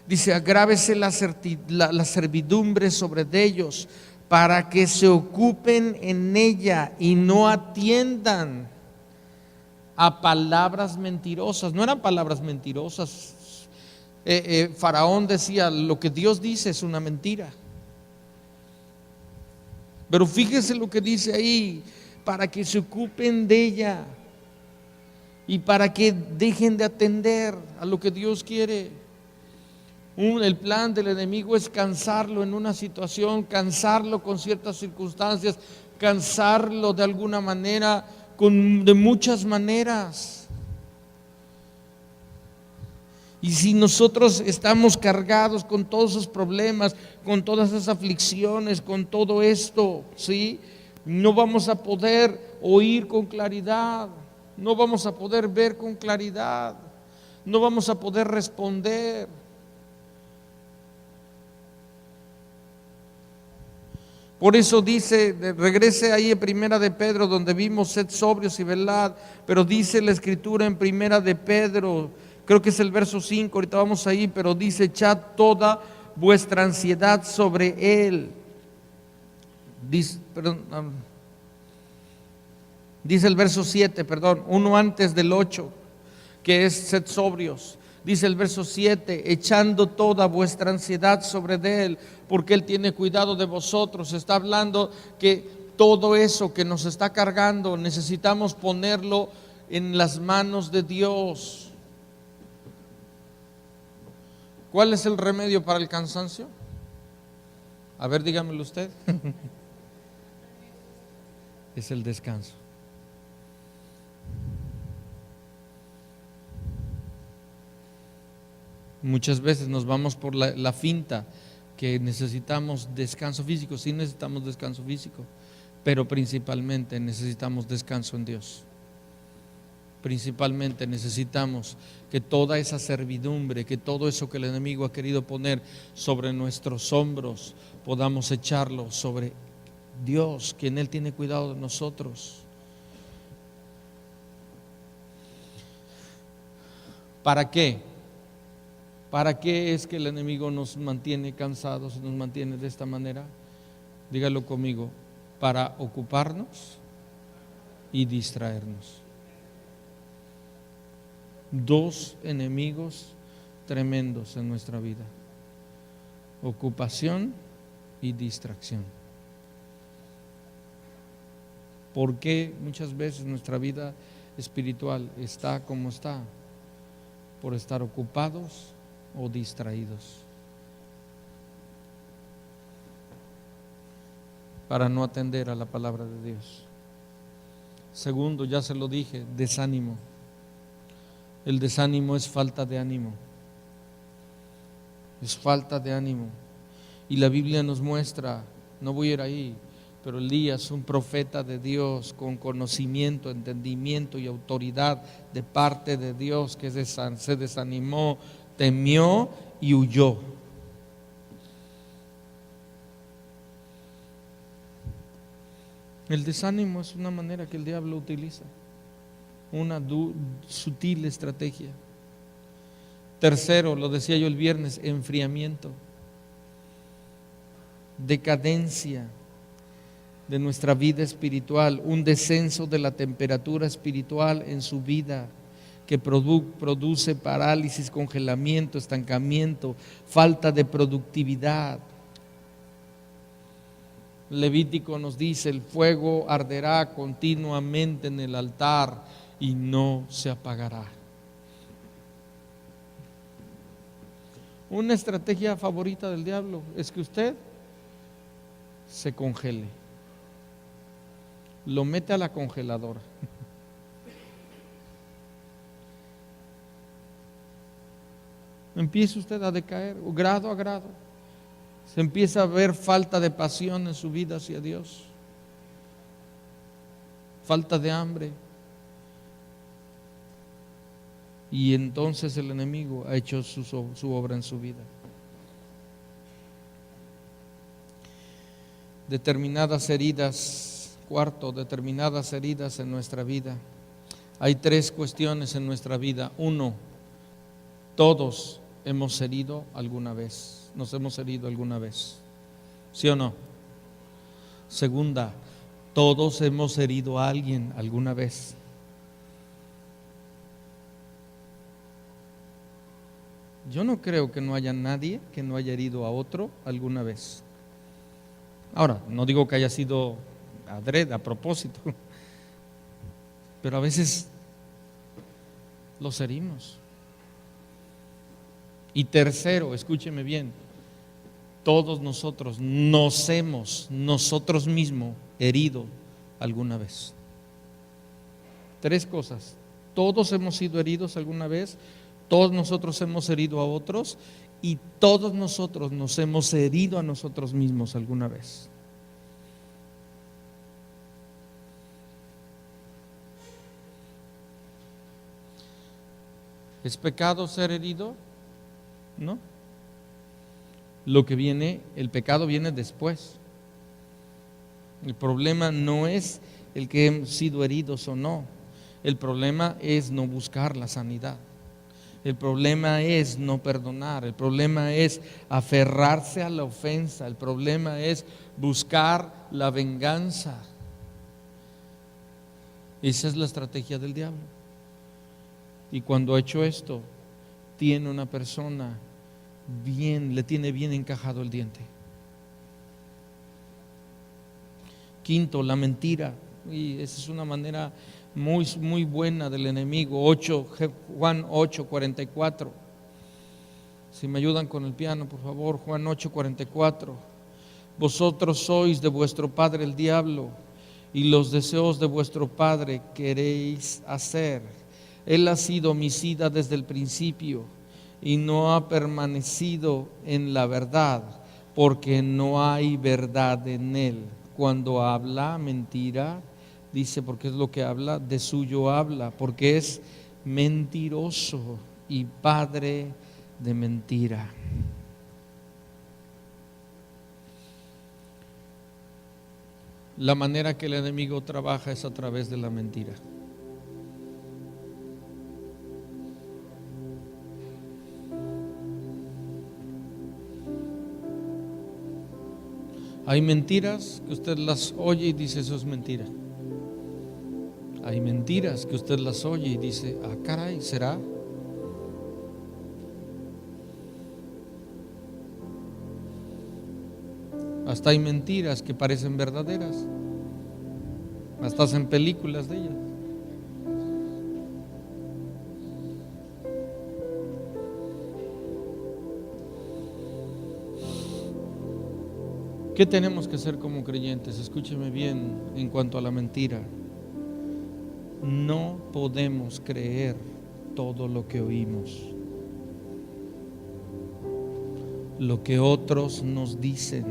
S1: dice, agrávese la servidumbre sobre ellos, para que se ocupen en ella y no atiendan a palabras mentirosas. No eran palabras mentirosas. Faraón decía, lo que Dios dice es una mentira. Pero fíjese lo que dice ahí, para que se ocupen de ella y para que dejen de atender a lo que Dios quiere. El plan del enemigo es cansarlo en una situación, cansarlo con ciertas circunstancias, cansarlo de alguna manera, de muchas maneras. Y si nosotros estamos cargados con todos esos problemas, con todas esas aflicciones, con todo esto, ¿sí?, no vamos a poder oír con claridad, no vamos a poder ver con claridad, no vamos a poder responder. Por eso dice, regrese ahí en Primera de Pedro, donde vimos sed sobrios y velad, pero dice la Escritura en Primera de Pedro, creo que es el verso 5, ahorita vamos ahí, pero dice, echad toda vuestra ansiedad sobre Él. Dice el verso 7, uno antes del 8, que es sed sobrios. Dice el verso 7, echando toda vuestra ansiedad sobre Él, porque Él tiene cuidado de vosotros. Está hablando que todo eso que nos está cargando necesitamos ponerlo en las manos de Dios. ¿Cuál es el remedio para el cansancio? A ver, dígamelo usted. Es el descanso. Muchas veces nos vamos por la finta que necesitamos descanso físico. Sí necesitamos descanso físico, pero principalmente necesitamos descanso en Dios. Principalmente necesitamos que toda esa servidumbre, que todo eso que el enemigo ha querido poner sobre nuestros hombros, podamos echarlo sobre Dios, quien Él tiene cuidado de nosotros. ¿Para qué? ¿Para qué es que el enemigo nos mantiene cansados y nos mantiene de esta manera? Dígalo conmigo, para ocuparnos y distraernos. Dos enemigos tremendos en nuestra vida: ocupación y distracción. ¿Por qué muchas veces nuestra vida espiritual está como está? Por estar ocupados o distraídos. para no atender a la palabra de Dios. Segundo, ya se lo dije, desánimo. El desánimo es falta de ánimo. Es falta de ánimo. Y la Biblia nos muestra, no voy a ir ahí, pero Elías, un profeta de Dios con conocimiento, entendimiento y autoridad de parte de Dios, que se desanimó, temió y huyó. El desánimo es una manera que el diablo utiliza, una sutil estrategia. Tercero, lo decía yo el viernes, enfriamiento, decadencia de nuestra vida espiritual, un descenso de la temperatura espiritual en su vida que produce parálisis, congelamiento, estancamiento, falta de productividad. Levítico nos dice: el fuego arderá continuamente en el altar y no se apagará. Una estrategia favorita del diablo es que usted se congele, lo mete a la congeladora. Empieza usted a decaer, grado a grado. Se empieza a ver falta de pasión en su vida hacia Dios, falta de hambre. Y entonces el enemigo ha hecho su obra en su vida. Determinadas heridas. Cuarto, determinadas heridas en nuestra vida. Hay tres cuestiones en nuestra vida. Uno, todos hemos herido alguna vez. Nos hemos herido alguna vez, ¿sí o no? Segunda, todos hemos herido a alguien alguna vez. Yo no creo que no haya nadie que no haya herido a otro alguna vez. Ahora, no digo que haya sido adrede, a propósito, pero a veces los herimos. Y tercero, escúcheme bien, todos nosotros nos hemos nosotros mismos herido alguna vez. Tres cosas: todos hemos sido heridos alguna vez, todos nosotros hemos herido a otros y todos nosotros nos hemos herido a nosotros mismos alguna vez. ¿Es pecado ser herido? No. Lo que viene, el pecado viene después. El problema no es el que hemos sido heridos o no. El problema es no buscar la sanidad. El problema es no perdonar. El problema es aferrarse a la ofensa. El problema es buscar la venganza. Esa es la estrategia del diablo. Y cuando ha hecho esto, tiene una persona le tiene bien encajado el diente. Quinto, la mentira. Y esa es una manera muy buena del enemigo. Juan 8:44. Si me ayudan con el piano, por favor. Juan 8:44. Vosotros sois de vuestro padre el diablo, y los deseos de vuestro padre queréis hacer. Él ha sido homicida desde el principio y no ha permanecido en la verdad, porque no hay verdad en él. Cuando habla mentira, dice, porque es lo que habla, de suyo habla, porque es mentiroso y padre de mentira. La manera que el enemigo trabaja es a través de la mentira. Hay mentiras que usted las oye y dice: eso es mentira. Hay mentiras que usted las oye y dice: ah, caray, ¿será? Hasta hay mentiras que parecen verdaderas. Hasta hacen películas de ellas. ¿Qué tenemos que hacer como creyentes? Escúcheme bien en cuanto a la mentira. No podemos creer todo lo que oímos, lo que otros nos dicen,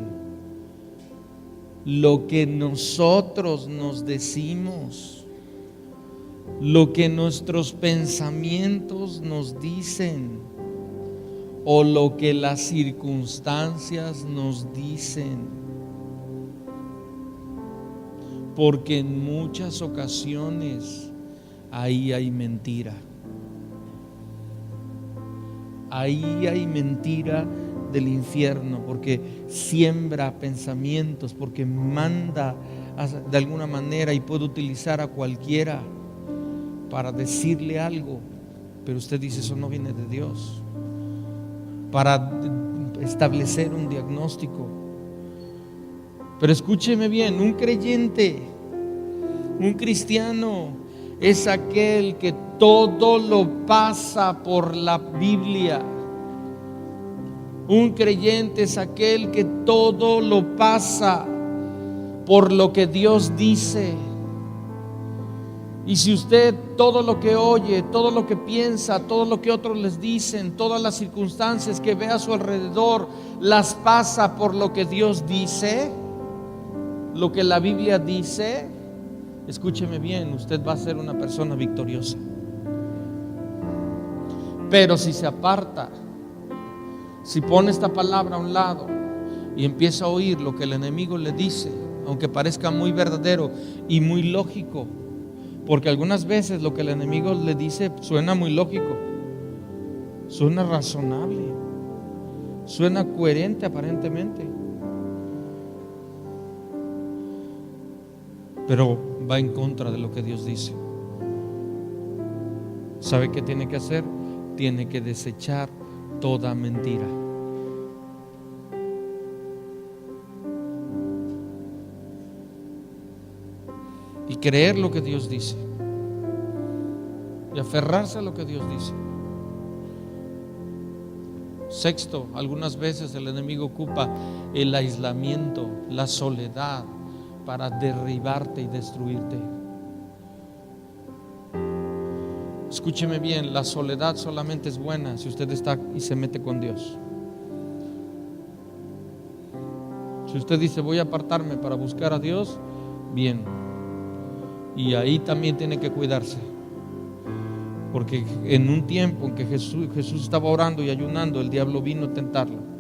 S1: lo que nosotros nos decimos, lo que nuestros pensamientos nos dicen o lo que las circunstancias nos dicen. Porque en muchas ocasiones ahí hay mentira. Ahí hay mentira del infierno, porque siembra pensamientos, porque manda de alguna manera y puede utilizar a cualquiera para decirle algo, pero usted dice: eso no viene de Dios, para establecer un diagnóstico. Pero escúcheme bien, un creyente, un cristiano es aquel que todo lo pasa por la Biblia. Un creyente es aquel que todo lo pasa por lo que Dios dice. Y si usted todo lo que oye, todo lo que piensa, todo lo que otros les dicen, todas las circunstancias que ve a su alrededor, las pasa por lo que Dios dice, lo que la Biblia dice, escúcheme bien, usted va a ser una persona victoriosa. Pero si se aparta, si pone esta palabra a un lado y empieza a oír lo que el enemigo le dice, aunque parezca muy verdadero y muy lógico, porque algunas veces lo que el enemigo le dice suena muy lógico, suena razonable, suena coherente aparentemente, pero va en contra de lo que Dios dice. ¿Sabe qué tiene que hacer? Tiene que desechar toda mentira. Y creer lo que Dios dice. Y aferrarse a lo que Dios dice. Sexto, algunas veces el enemigo ocupa el aislamiento, la soledad, para derribarte y destruirte. Escúcheme bien, la soledad solamente es buena si usted está y se mete con Dios. Si usted dice: voy a apartarme para buscar a Dios, bien. Y ahí también tiene que cuidarse, porque en un tiempo en que Jesús estaba orando y ayunando, el diablo vino a tentarlo.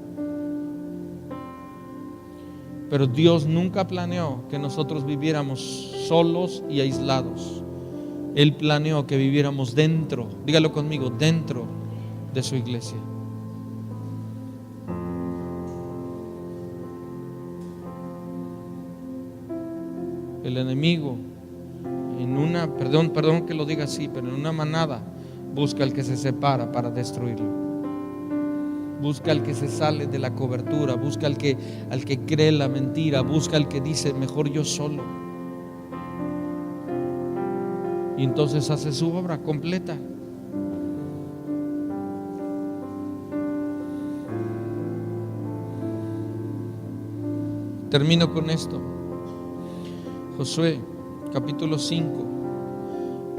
S1: Pero Dios nunca planeó que nosotros viviéramos solos y aislados. Él planeó que viviéramos dentro, dígalo conmigo, dentro de su iglesia. El enemigo en una, perdón que lo diga así, pero en una manada busca al que se separa para destruirlo. Busca al que se sale de la cobertura, busca al que cree la mentira, busca al que dice: mejor yo solo. Y entonces hace su obra completa. Termino con esto. Josué capítulo 5,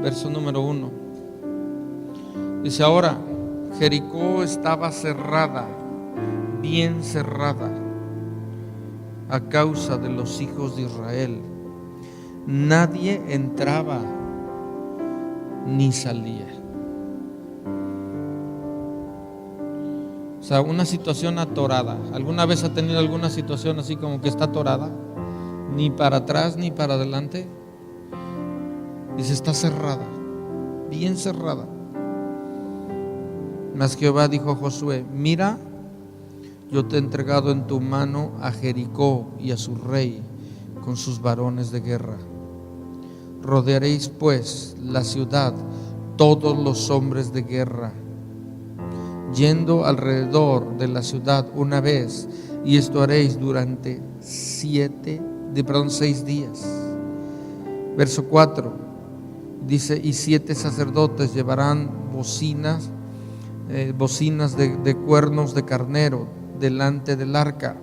S1: verso número 1. Dice: ahora Jericó estaba cerrada, bien cerrada, a causa de los hijos de Israel. Nadie entraba ni salía. O sea, una situación atorada. ¿Alguna vez ha tenido alguna situación así como que está atorada? Ni para atrás ni para adelante. Dice: está cerrada, bien cerrada. Mas Jehová dijo a Josué: mira, yo te he entregado en tu mano a Jericó y a su rey con sus varones de guerra. Rodearéis pues la ciudad todos los hombres de guerra, yendo alrededor de la ciudad una vez, y esto haréis durante 6 días. Verso 4 dice: y 7 sacerdotes llevarán bocinas de cuernos de carnero delante del arca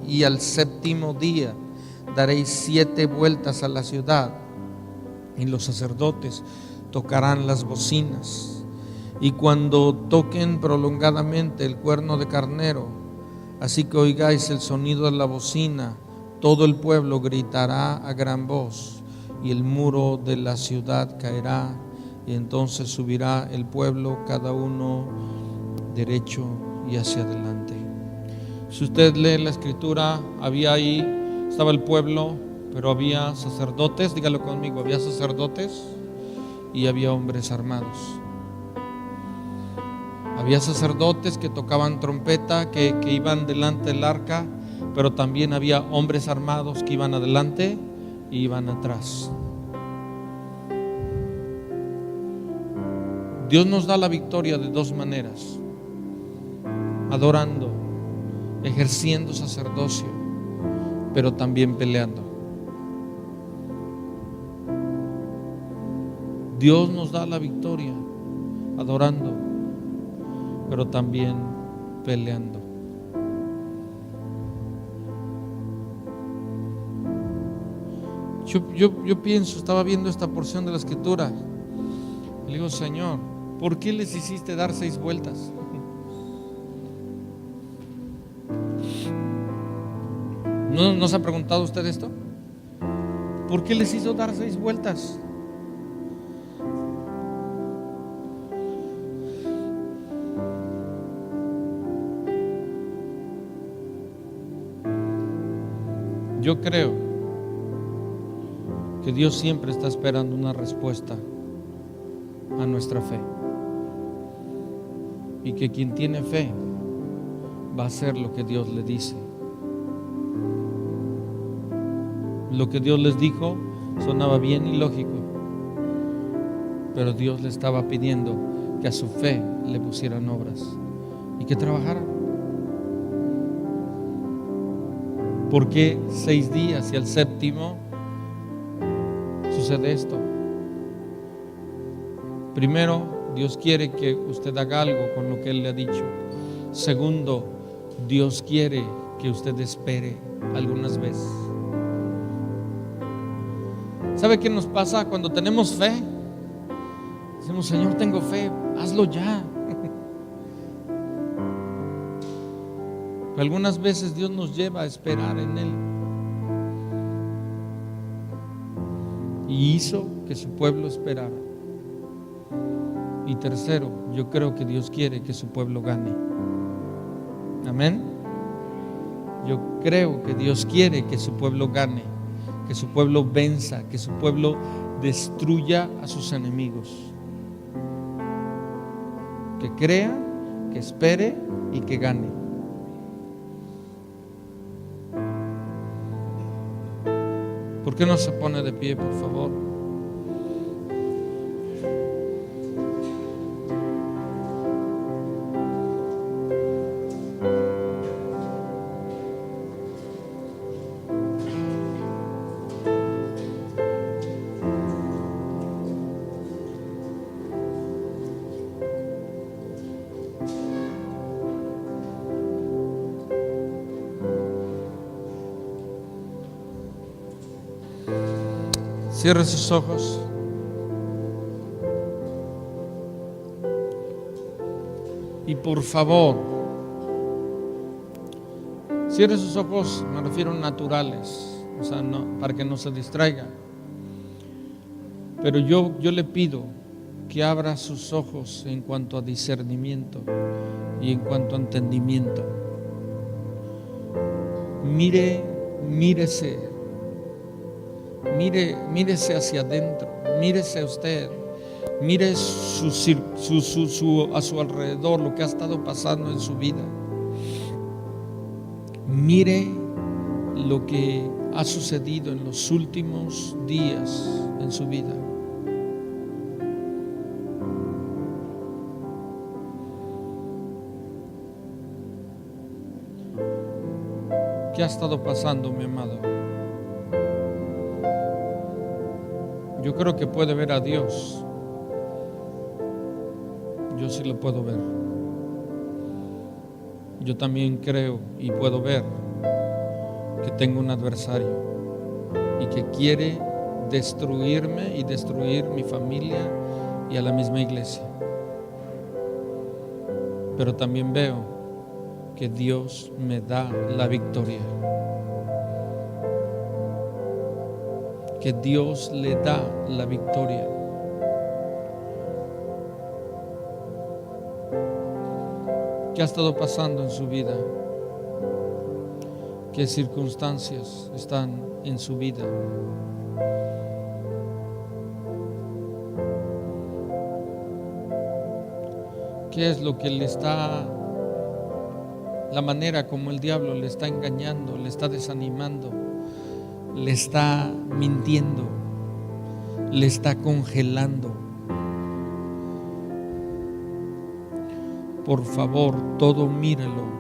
S1: y al séptimo día daréis 7 vueltas a la ciudad, y los sacerdotes tocarán las bocinas, y cuando toquen prolongadamente el cuerno de carnero, así que oigáis el sonido de la bocina, todo el pueblo gritará a gran voz, y el muro de la ciudad caerá, y entonces subirá el pueblo, cada uno derecho y hacia adelante. Si usted lee la escritura, estaba el pueblo, pero había sacerdotes, dígalo conmigo, había sacerdotes y había hombres armados. Había sacerdotes que tocaban trompeta, que iban delante del arca, pero también había hombres armados que iban adelante y iban atrás. Dios nos da la victoria de 2 maneras: adorando, ejerciendo sacerdocio, pero también peleando. Dios nos da la victoria adorando, pero también peleando. Yo pienso, estaba viendo esta porción de la escritura, y le digo: Señor, ¿por qué les hiciste dar 6 vueltas? ¿No se ha preguntado usted esto? ¿Por qué les hizo dar 6 vueltas? Yo creo que Dios siempre está esperando una respuesta a nuestra fe, y que quien tiene fe va a hacer lo que Dios le dice. Lo que Dios les dijo sonaba bien y lógico, pero Dios le estaba pidiendo que a su fe le pusieran obras y que trabajaran. ¿Por qué 6 días y al séptimo sucede esto? Primero, Dios quiere que usted haga algo con lo que Él le ha dicho. Segundo, Dios quiere que usted espere algunas veces. ¿Sabe qué nos pasa cuando tenemos fe? Decimos: Señor, tengo fe, hazlo ya. Pero algunas veces Dios nos lleva a esperar en Él. Y hizo que su pueblo esperara. Y tercero, yo creo que Dios quiere que su pueblo gane. Amén. Yo creo que Dios quiere que su pueblo gane, que su pueblo venza, que su pueblo destruya a sus enemigos. Que crea, que espere y que gane. ¿Por qué no se pone de pie, por favor? Cierre sus ojos. Y por favor, cierre sus ojos, me refiero naturales, o sea, no, para que no se distraiga. Pero yo le pido que abra sus ojos en cuanto a discernimiento y en cuanto a entendimiento. Mírese hacia adentro, mírese a usted, mire a su alrededor, lo que ha estado pasando en su vida. Mire lo que ha sucedido en los últimos días en su vida. ¿Qué ha estado pasando, mi amado? Yo creo que puede ver a Dios. Yo sí lo puedo ver. Yo también creo y puedo ver que tengo un adversario y que quiere destruirme y destruir mi familia y a la misma iglesia. Pero también veo que Dios me da la victoria, que Dios le da la victoria. ¿Qué ha estado pasando en su vida? ¿Qué circunstancias están en su vida? ¿Qué es lo que le está, la manera como el diablo le está engañando, le está desanimando, le está mintiendo, le está congelando? Por favor, todo mírelo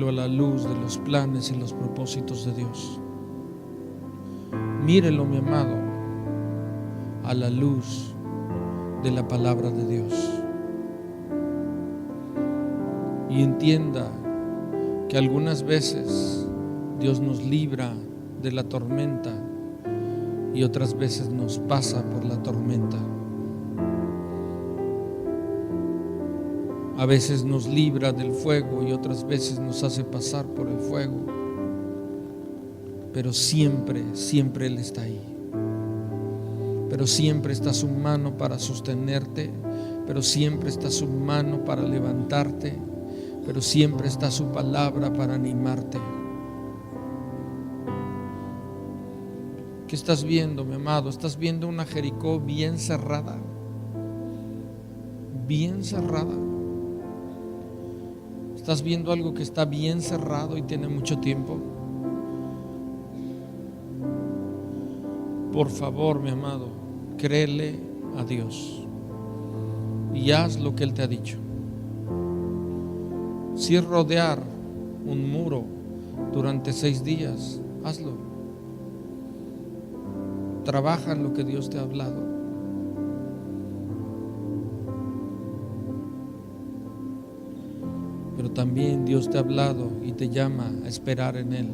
S1: a la luz de los planes y los propósitos de Dios. Mírelo, mi amado, a la luz de la palabra de Dios. Y entienda que algunas veces Dios nos libra de la tormenta y otras veces nos pasa por la tormenta. A veces nos libra del fuego y otras veces nos hace pasar por el fuego. Pero siempre Él está ahí. Pero siempre está su mano para sostenerte. Pero siempre está su mano para levantarte. Pero siempre está su palabra para animarte. ¿Qué estás viendo, mi amado? ¿Estás viendo una Jericó bien cerrada? Bien cerrada. ¿Estás viendo algo que está bien cerrado y tiene mucho tiempo? Por favor, mi amado, créele a Dios y haz lo que Él te ha dicho. Si es rodear un muro durante 6 días, hazlo. Trabaja en lo que Dios te ha hablado. Pero también Dios te ha hablado y te llama a esperar en Él.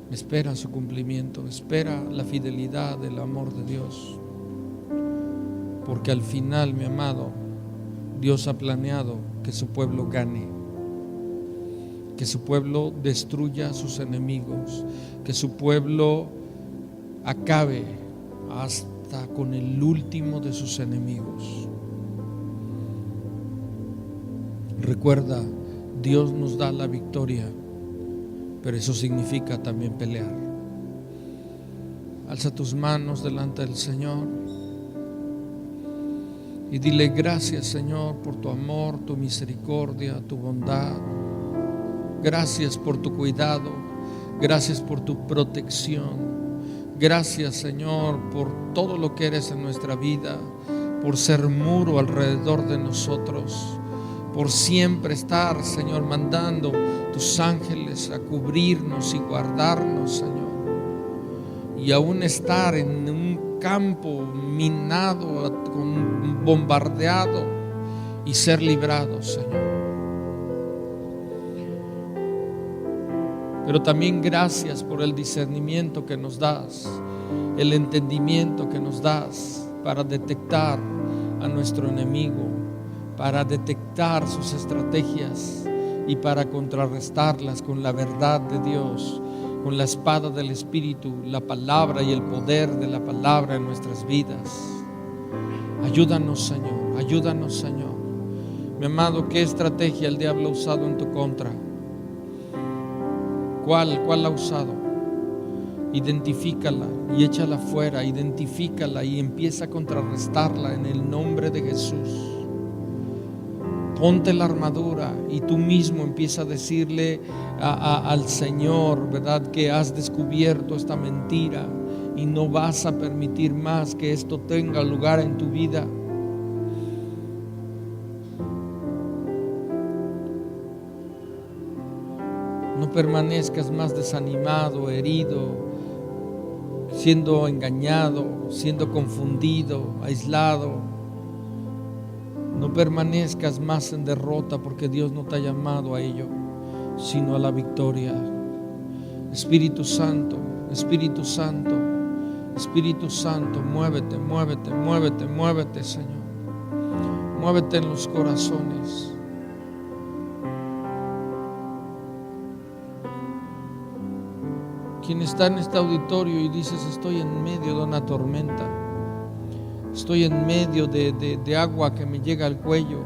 S1: Espera su cumplimiento, espera la fidelidad del amor de Dios. Porque al final, mi amado, Dios ha planeado que su pueblo gane, que su pueblo destruya a sus enemigos, que su pueblo acabe hasta con el último de sus enemigos. Recuerda, Dios nos da la victoria, pero eso significa también pelear. Alza tus manos delante del Señor y dile: gracias, Señor, por tu amor, tu misericordia, tu bondad. Gracias por tu cuidado, gracias por tu protección. Gracias, Señor, por todo lo que eres en nuestra vida, por ser muro alrededor de nosotros, por siempre estar, Señor, mandando tus ángeles a cubrirnos y guardarnos, Señor, y aún estar en un campo minado, bombardeado, y ser librados, Señor. Pero también gracias por el discernimiento que nos das, el entendimiento que nos das para detectar a nuestro enemigo, para detectar sus estrategias y para contrarrestarlas con la verdad de Dios, con la espada del Espíritu, la palabra y el poder de la palabra en nuestras vidas. Ayúdanos, Señor, ayúdanos, Señor. Mi amado, ¿qué estrategia el diablo ha usado en tu contra? ¿Cuál ha usado? Identifícala y échala fuera, identifícala y empieza a contrarrestarla en el nombre de Jesús. Ponte la armadura y tú mismo empieza a decirle al Señor, ¿verdad?, que has descubierto esta mentira y no vas a permitir más que esto tenga lugar en tu vida. No permanezcas más desanimado, herido, siendo engañado, siendo confundido, aislado. No permanezcas más en derrota, porque Dios no te ha llamado a ello. sino a la victoria. Espíritu Santo, Espíritu Santo, Espíritu Santo, muévete, muévete, muévete, muévete, Señor. Muévete en los corazones. Quien está en este auditorio y dices: estoy en medio de una tormenta, estoy en medio de agua que me llega al cuello,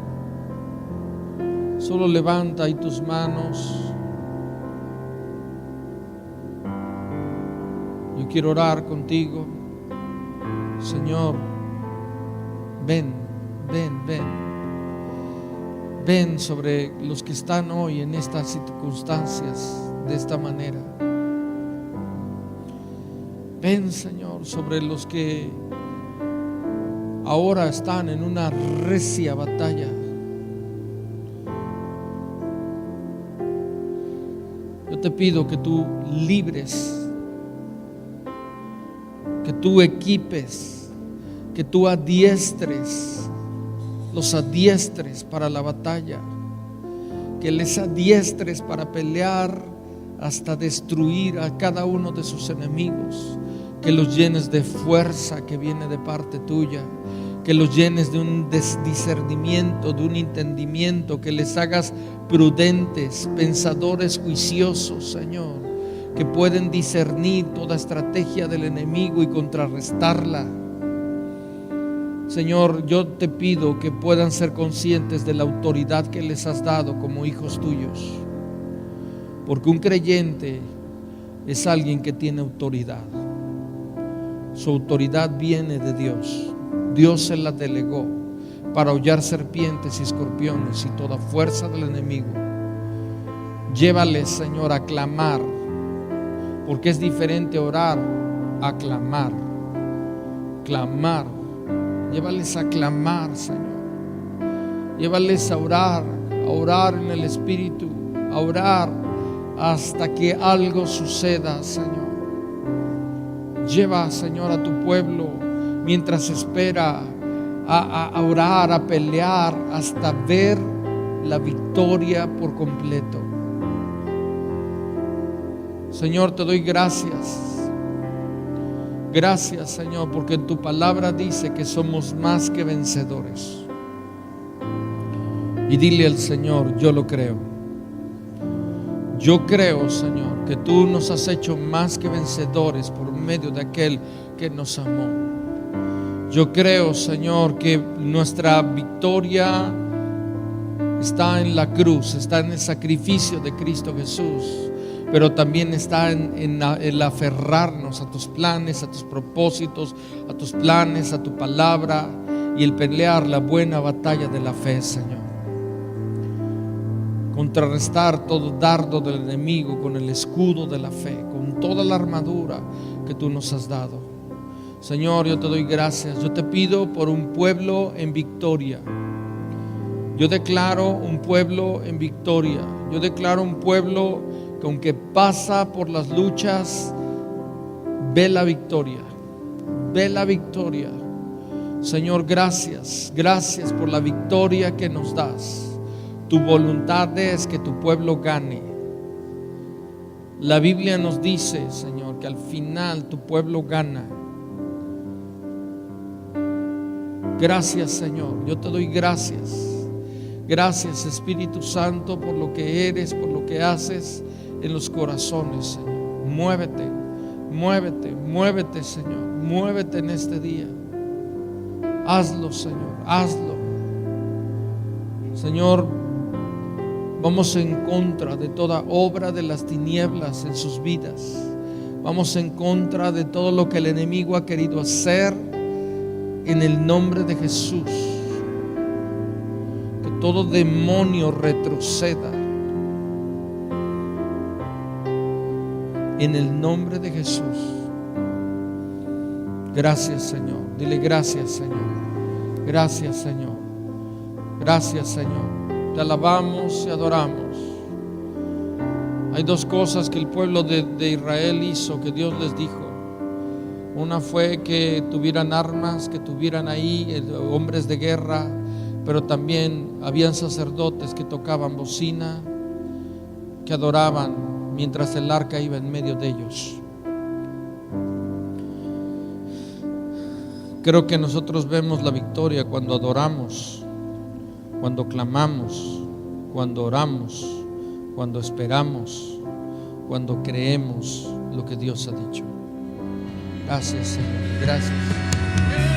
S1: solo levanta ahí tus manos. Yo quiero orar contigo. Señor, ven, ven, ven. Ven sobre los que están hoy en estas circunstancias de esta manera. Ven, Señor, sobre los que ahora están en una recia batalla. Yo te pido que tú libres, que tú equipes, que tú adiestres, los adiestres para la batalla, que les adiestres para pelear hasta destruir a cada uno de sus enemigos, que los llenes de fuerza que viene de parte tuya, que los llenes de un discernimiento, de un entendimiento, que les hagas prudentes, pensadores juiciosos, Señor, que pueden discernir toda estrategia del enemigo y contrarrestarla. Señor, yo te pido que puedan ser conscientes de la autoridad que les has dado como hijos tuyos, porque un creyente es alguien que tiene autoridad. Su autoridad viene de Dios. Dios se la delegó para hollar serpientes y escorpiones y toda fuerza del enemigo. Llévales, Señor, a clamar, porque es diferente orar a clamar. Clamar. Llévales a clamar, Señor. Llévales a orar en el Espíritu, a orar hasta que algo suceda, Señor. Lleva, Señor, a tu pueblo mientras espera a orar, a pelear, hasta ver la victoria por completo. Señor, te doy gracias. Gracias, Señor, porque en tu palabra dice que somos más que vencedores. Y dile al Señor: yo lo creo. Yo creo, Señor, que tú nos has hecho más que vencedores por medio de aquel que nos amó. Yo creo, Señor, que nuestra victoria está en la cruz, está en el sacrificio de Cristo Jesús, pero también está en el aferrarnos a tus planes, a tus propósitos, a tus planes, a tu palabra, y el pelear la buena batalla de la fe, Señor. Contrarrestar todo dardo del enemigo con el escudo de la fe, con toda la armadura que tú nos has dado. Señor, yo te doy gracias. Yo te pido por un pueblo en victoria. Yo declaro un pueblo en victoria. Yo declaro un pueblo que, aunque pasa por las luchas, ve la victoria. Ve la victoria. Señor, gracias. Gracias por la victoria que nos das. Tu voluntad es que tu pueblo gane. La Biblia nos dice, Señor, que al final tu pueblo gana. Gracias, Señor. Yo te doy gracias. Gracias, Espíritu Santo, por lo que eres, por lo que haces en los corazones, Señor. Muévete, muévete, muévete, Señor. Muévete en este día. Hazlo, Señor, hazlo. Señor, vamos en contra de toda obra de las tinieblas en sus vidas. Vamos en contra de todo lo que el enemigo ha querido hacer en el nombre de Jesús. Que todo demonio retroceda en el nombre de Jesús. Gracias, Señor. Dile gracias, Señor. Gracias, Señor. Gracias, Señor. Te alabamos y adoramos. Hay dos cosas que el pueblo de Israel hizo, que Dios les dijo. Una fue que tuvieran armas, que tuvieran ahí hombres de guerra, pero también habían sacerdotes que tocaban bocina, que adoraban mientras el arca iba en medio de ellos. Creo que nosotros vemos la victoria cuando adoramos, cuando clamamos, cuando oramos, cuando esperamos, cuando creemos lo que Dios ha dicho. Gracias, Señor. Gracias.